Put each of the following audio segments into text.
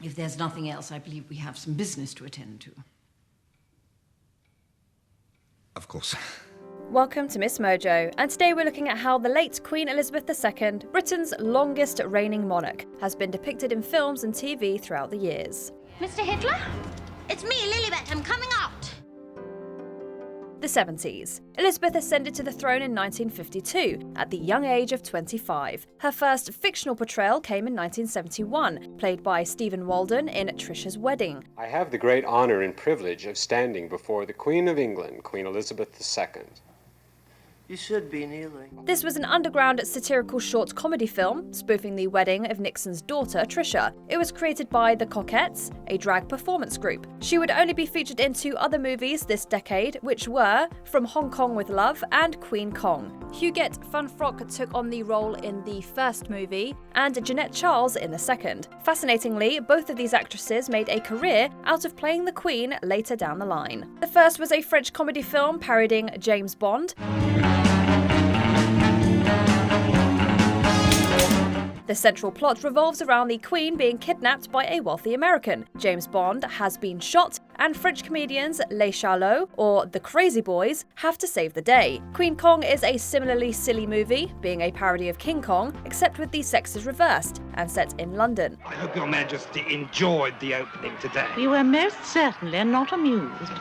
If there's nothing else, I believe we have some business to attend to. Of course. Welcome to MsMojo, and today we're looking at how the late Queen Elizabeth II, Britain's longest reigning monarch, has been depicted in films and TV throughout the years. Mr. Hitler? It's me, Lilibet. I'm coming out. The 70s. Elizabeth ascended to the throne in 1952, at the young age of 25. Her first fictional portrayal came in 1971, played by Stephen Walden in Trisha's Wedding. I have the great honour and privilege of standing before the Queen of England, Queen Elizabeth II. You should be kneeling. This was an underground satirical short comedy film, spoofing the wedding of Nixon's daughter, Trisha. It was created by The Coquettes, a drag performance group. She would only be featured in 2 other movies this decade, which were From Hong Kong with Love and Queen Kong. Huguette Funfrock took on the role in the first movie, and Jeannette Charles in the second. Fascinatingly, both of these actresses made a career out of playing the Queen later down the line. The first was a French comedy film parodying James Bond. The central plot revolves around the Queen being kidnapped by a wealthy American. James Bond has been shot, and French comedians Les Charlots, or the Crazy Boys, have to save the day. Queen Kong is a similarly silly movie, being a parody of King Kong, except with the sexes reversed, and set in London. I hope Your Majesty enjoyed the opening today. We were most certainly not amused.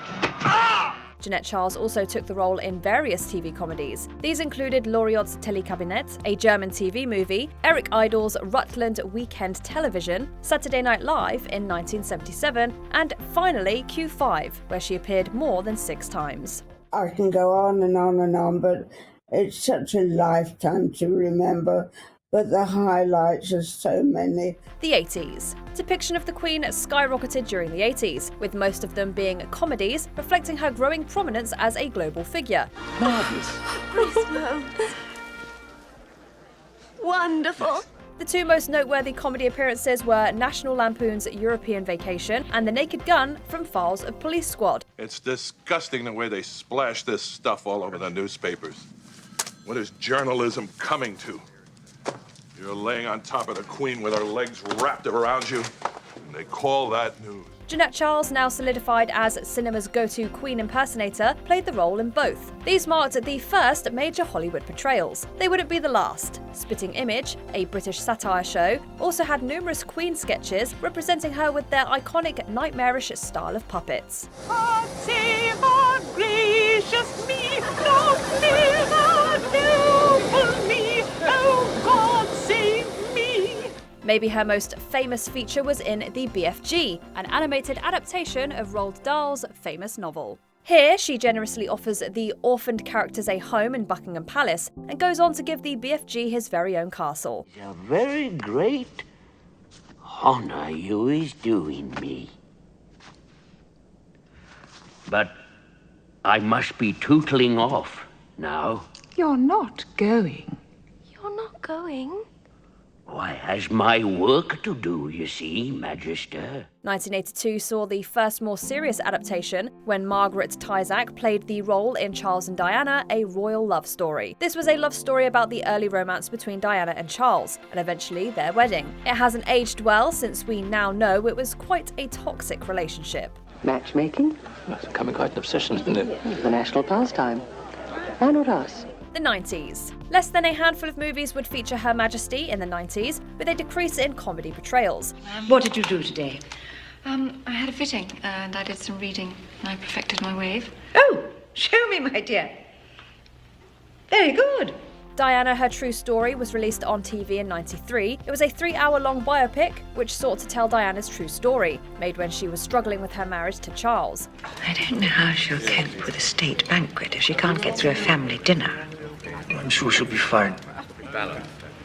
Jeannette Charles also took the role in various TV comedies. These included Loriot's Telekabinett, a German TV movie, Eric Idle's Rutland Weekend Television, Saturday Night Live in 1977, and finally Q5, where she appeared more than 6 times. I can go on and on and on, but it's such a lifetime to remember. But the highlights are so many. The 80s. Depiction of the Queen skyrocketed during the 80s, with most of them being comedies, reflecting her growing prominence as a global figure. Marvellous. Christmas. Wonderful. The 2 most noteworthy comedy appearances were National Lampoon's European Vacation and The Naked Gun from Files of Police Squad. It's disgusting the way they splash this stuff all over the newspapers. What is journalism coming to? You're laying on top of the Queen with her legs wrapped around you, and they call that news. Jeannette Charles, now solidified as cinema's go-to Queen impersonator, played the role in both. These marked the first major Hollywood portrayals. They wouldn't be the last. Spitting Image, a British satire show, also had numerous Queen sketches representing her with their iconic nightmarish style of puppets. God save our gracious me, Lord, save our noble me, oh God save me. Maybe her most famous feature was in The BFG, an animated adaptation of Roald Dahl's famous novel. Here, she generously offers the orphaned characters a home in Buckingham Palace and goes on to give the BFG his very own castle. It's a very great honour you is doing me. But I must be tootling off now. You're not going. You're not going? I has my work to do, you see, Majesty. 1982 saw the first more serious adaptation when Margaret Tyzack played the role in Charles and Diana, a royal love story. This was a love story about the early romance between Diana and Charles, and eventually their wedding. It hasn't aged well since we now know it was quite a toxic relationship. Matchmaking? It's becoming quite an obsession, isn't it? The national pastime. Why not us? The 90s. Less than a handful of movies would feature Her Majesty in the 90s, with a decrease in comedy portrayals. What did you do today? I had a fitting, and I did some reading, and I perfected my wave. Oh, show me, my dear. Very good. Diana, Her True Story was released on TV in 93. It was a 3-hour-long biopic which sought to tell Diana's true story, made when she was struggling with her marriage to Charles. I don't know how she'll cope with a state banquet if she can't get through a family dinner. I'm sure she'll be fine.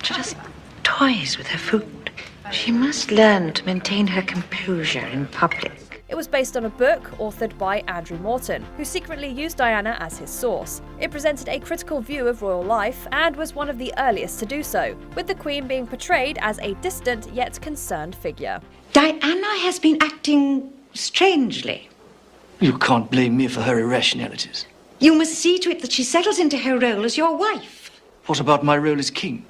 She just toys with her food. She must learn to maintain her composure in public. It was based on a book authored by Andrew Morton, who secretly used Diana as his source. It presented a critical view of royal life and was one of the earliest to do so, with the Queen being portrayed as a distant yet concerned figure. Diana has been acting strangely. You can't blame me for her irrationalities. You must see to it that she settles into her role as your wife. What about my role as king?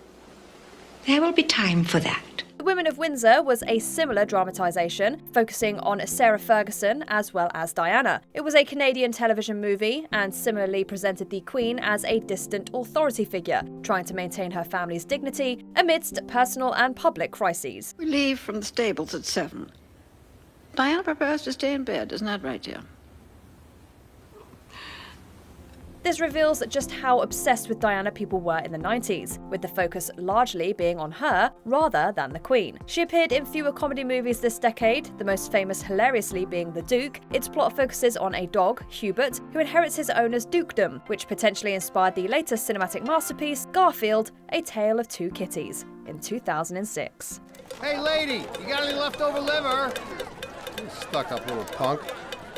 There will be time for that. The Women of Windsor was a similar dramatisation, focusing on Sarah Ferguson as well as Diana. It was a Canadian television movie and similarly presented the Queen as a distant authority figure, trying to maintain her family's dignity amidst personal and public crises. We leave from the stables at 7. Diana prefers to stay in bed, isn't that right, dear? This reveals just how obsessed with Diana people were in the 90s, with the focus largely being on her rather than the Queen. She appeared in fewer comedy movies this decade, the most famous hilariously being The Duke. Its plot focuses on a dog, Hubert, who inherits his owner's dukedom, which potentially inspired the later cinematic masterpiece, Garfield, A Tale of Two Kitties, in 2006. Hey lady, you got any leftover liver? You stuck-up little punk.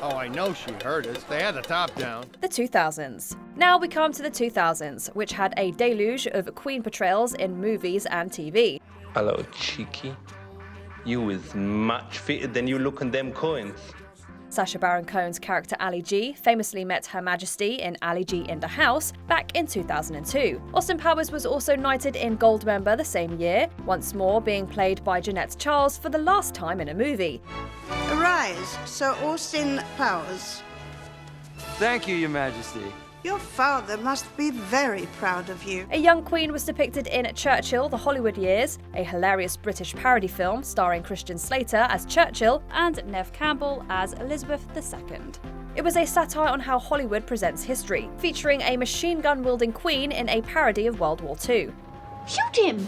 Oh, I know she heard us. They had the top down. The 2000s. Now we come to the 2000s, which had a deluge of Queen portrayals in movies and TV. Hello, cheeky. You is much fitter than you look on them coins. Sacha Baron Cohen's character Ali G famously met Her Majesty in Ali G in the House back in 2002. Austin Powers was also knighted in Goldmember the same year, once more being played by Jeannette Charles for the last time in a movie. Arise, Sir Austin Powers. Thank you, Your Majesty. Your father must be very proud of you. A young queen was depicted in Churchill, The Hollywood Years, a hilarious British parody film starring Christian Slater as Churchill and Neve Campbell as Elizabeth II. It was a satire on how Hollywood presents history, featuring a machine gun-wielding queen in a parody of World War II. Shoot him!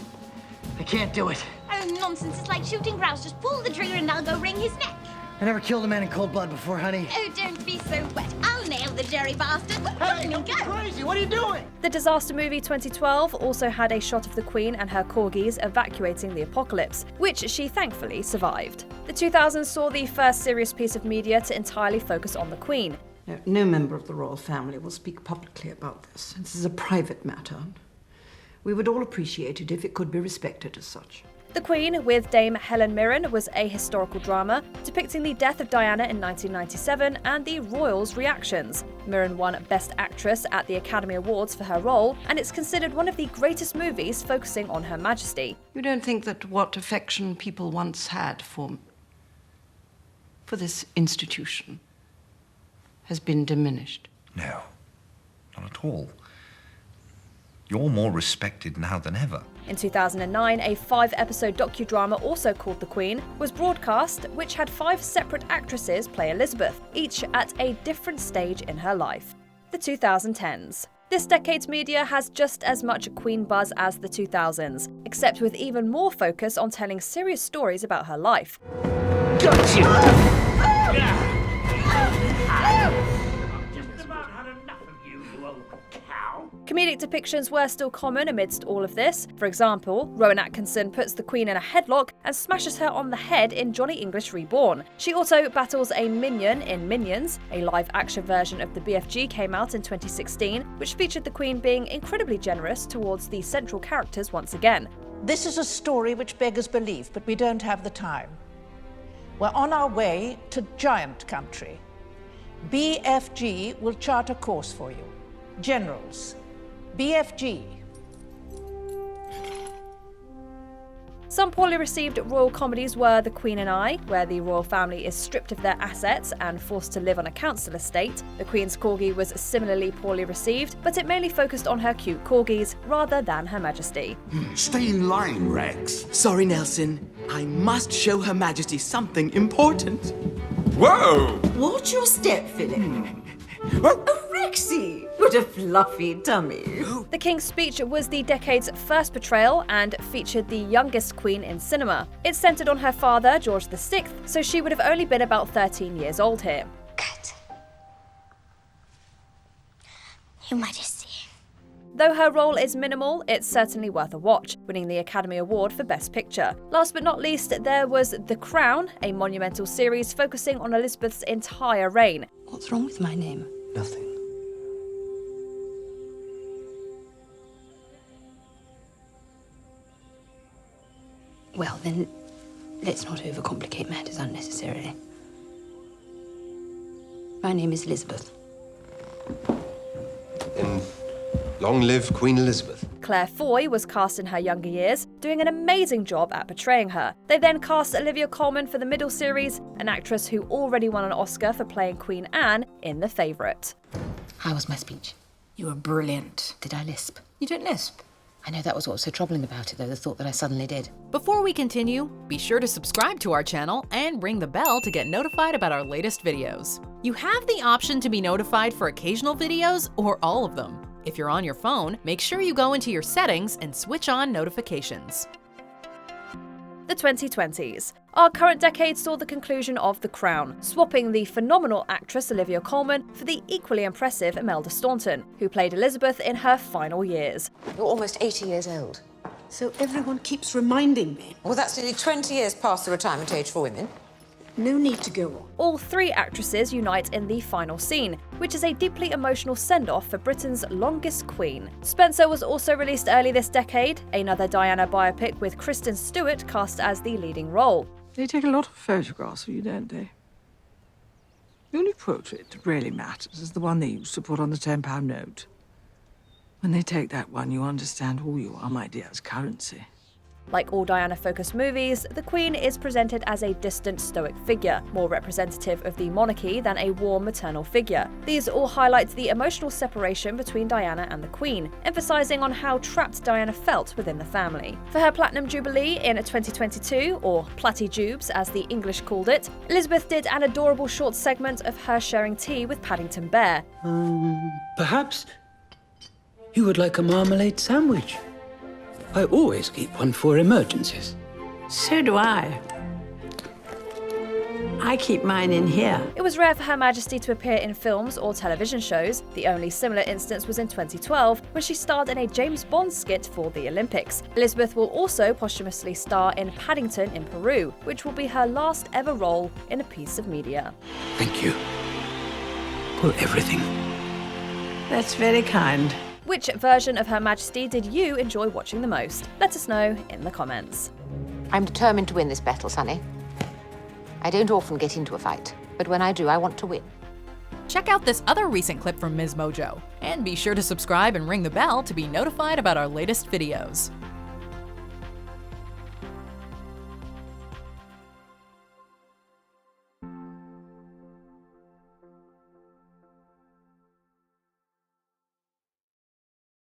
I can't do it. Oh, nonsense. It's like shooting grouse. Just pull the trigger and I'll go wring his neck. I never killed a man in cold blood before, honey. Oh, don't be so wet. I'll nail the jerry bastard. Let me go. Crazy, what are you doing? The disaster movie 2012 also had a shot of the Queen and her corgis evacuating the apocalypse, which she thankfully survived. The 2000s saw the first serious piece of media to entirely focus on the Queen. No member of the royal family will speak publicly about this. This is a private matter. We would all appreciate it if it could be respected as such. The Queen, with Dame Helen Mirren, was a historical drama depicting the death of Diana in 1997 and the royals' reactions. Mirren won Best Actress at the Academy Awards for her role, and it's considered one of the greatest movies focusing on Her Majesty. You don't think that what affection people once had for this institution has been diminished? No, not at all. You're more respected now than ever. In 2009, a 5-episode docudrama also called The Queen was broadcast, which had 5 separate actresses play Elizabeth, each at a different stage in her life. The 2010s. This decade's media has just as much Queen buzz as the 2000s, except with even more focus on telling serious stories about her life. Got you! Comedic depictions were still common amidst all of this. For example, Rowan Atkinson puts the Queen in a headlock and smashes her on the head in Johnny English Reborn. She also battles a minion in Minions. A live-action version of the BFG came out in 2016, which featured the Queen being incredibly generous towards the central characters once again. This is a story which beggars belief, but we don't have the time. We're on our way to giant country. BFG will chart a course for you. Generals. BFG. Some poorly received royal comedies were The Queen and I, where the royal family is stripped of their assets and forced to live on a council estate. The Queen's corgi was similarly poorly received, but it mainly focused on her cute corgis rather than Her Majesty. Stay in line, Rex. Sorry, Nelson. I must show Her Majesty something important. Whoa! Watch your step, Philip. Oh, Rexy! What a fluffy tummy. The King's Speech was the decade's first portrayal and featured the youngest queen in cinema. It centred on her father, George VI, so she would have only been about 13 years old here. Cut. Your Majesty. Though her role is minimal, it's certainly worth a watch, winning the Academy Award for Best Picture. Last but not least, there was The Crown, a monumental series focusing on Elizabeth's entire reign. What's wrong with my name? Nothing. Well, then, let's not overcomplicate matters unnecessarily. My name is Elizabeth. And long live Queen Elizabeth. Claire Foy was cast in her younger years, doing an amazing job at portraying her. They then cast Olivia Colman for the middle series, an actress who already won an Oscar for playing Queen Anne in The Favourite. How was my speech? You were brilliant. Did I lisp? You don't lisp. I know that was what was so troubling about it, though, the thought that I suddenly did. Before we continue, be sure to subscribe to our channel and ring the bell to get notified about our latest videos. You have the option to be notified for occasional videos or all of them. If you're on your phone, make sure you go into your settings and switch on notifications. The 2020s. Our current decade saw the conclusion of The Crown, swapping the phenomenal actress Olivia Colman for the equally impressive Imelda Staunton, who played Elizabeth in her final years. You're almost 80 years old. So everyone keeps reminding me. Well, that's nearly 20 years past the retirement age for women. No need to go on. All three actresses unite in the final scene, which is a deeply emotional send-off for Britain's longest queen. Spencer was also released early this decade, another Diana biopic with Kristen Stewart cast as the leading role. They take a lot of photographs of you, don't they? The only portrait that really matters is the one they used to put on the £10 note. When they take that one, you understand who you are, my dear, as currency. Like all Diana-focused movies, the Queen is presented as a distant, stoic figure, more representative of the monarchy than a warm maternal figure. These all highlight the emotional separation between Diana and the Queen, emphasising on how trapped Diana felt within the family. For her Platinum Jubilee in 2022, or Platty Jubes as the English called it, Elizabeth did an adorable short segment of her sharing tea with Paddington Bear. Perhaps you would like a marmalade sandwich? I always keep one for emergencies. So do I. I keep mine in here. It was rare for Her Majesty to appear in films or television shows. The only similar instance was in 2012, when she starred in a James Bond skit for the Olympics. Elizabeth will also posthumously star in Paddington in Peru, which will be her last ever role in a piece of media. Thank you for everything. That's very kind. Which version of Her Majesty did you enjoy watching the most? Let us know in the comments. I'm determined to win this battle, Sonny. I don't often get into a fight, but when I do, I want to win. Check out this other recent clip from MsMojo, and be sure to subscribe and ring the bell to be notified about our latest videos.